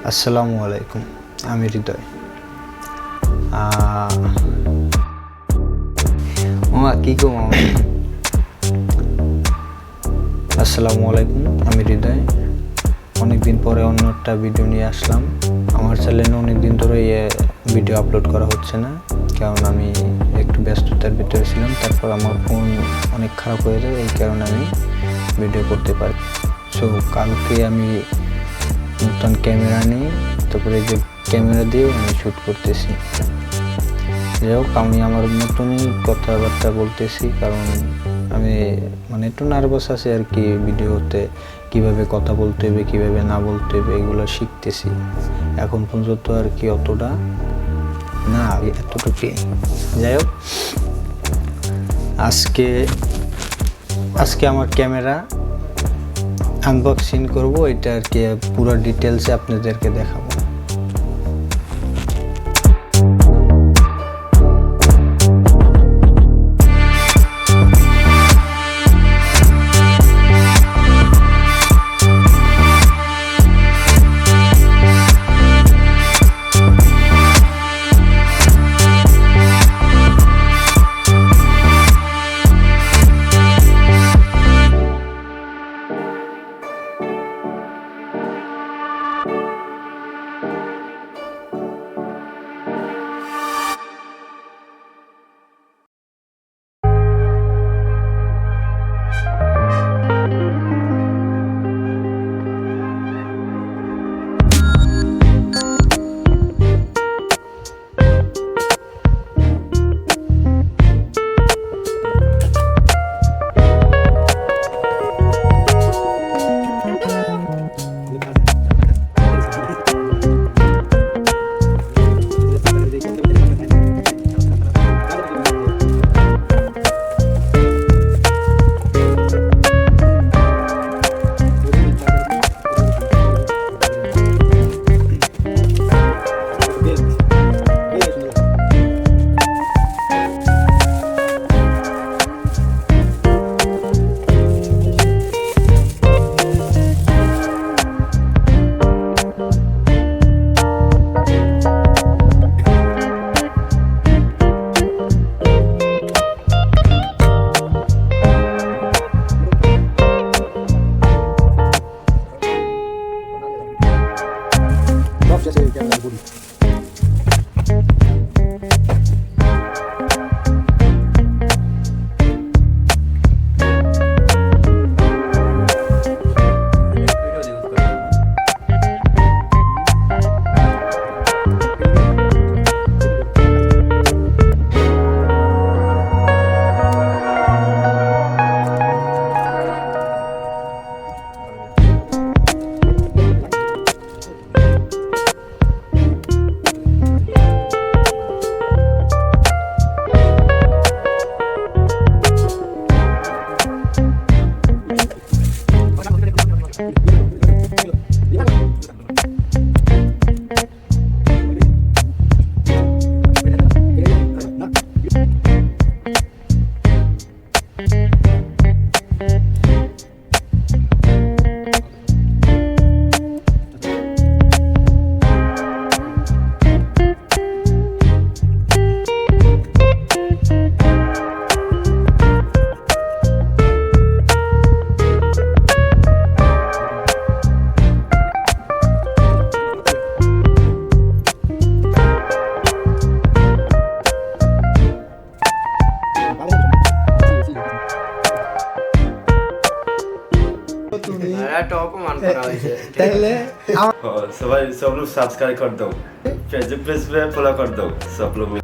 আসসালামু আলাইকুম, আমি হৃদয়। কি কম আসসালামু আলাইকুম, আমি হৃদয়। অনেকদিন পরে অন্য একটা ভিডিও নিয়ে আসলাম। আমার চ্যানেলে অনেকদিন ধরে ভিডিও আপলোড করা হচ্ছে না, কারণ আমি একটু ব্যস্ততার ভিতরে ছিলাম। তারপর আমার ফোন অনেক খারাপ হয়ে যায়, এই কারণে আমি ভিডিও করতে পারি। সো কালকে আমি নতুন ক্যামেরা নিই, তারপরে যে ক্যামেরা দিয়ে আমি শ্যুট করতেছি। যাই হোক, আমি আমার মতনই কথাবার্তা বলতেছি, কারণ আমি একটু নার্ভাস আছি আর কি। ভিডিওতে কিভাবে কথা বলতে হবে, কিভাবে না বলতে হবে, এগুলো শিখতেছি। এখন পর্যন্ত আর কি অতটা না, এতটুকুই। যাই হোক, আজকে আমার ক্যামেরা আনবক্সিং করব, এটা আর কি পুরো ডিটেলসে আপনাদেরকে দেখাবো। सब लोग सब्सक्राइब कर दो, फेसबुक पेज पे फॉलो कर दो सब लोग।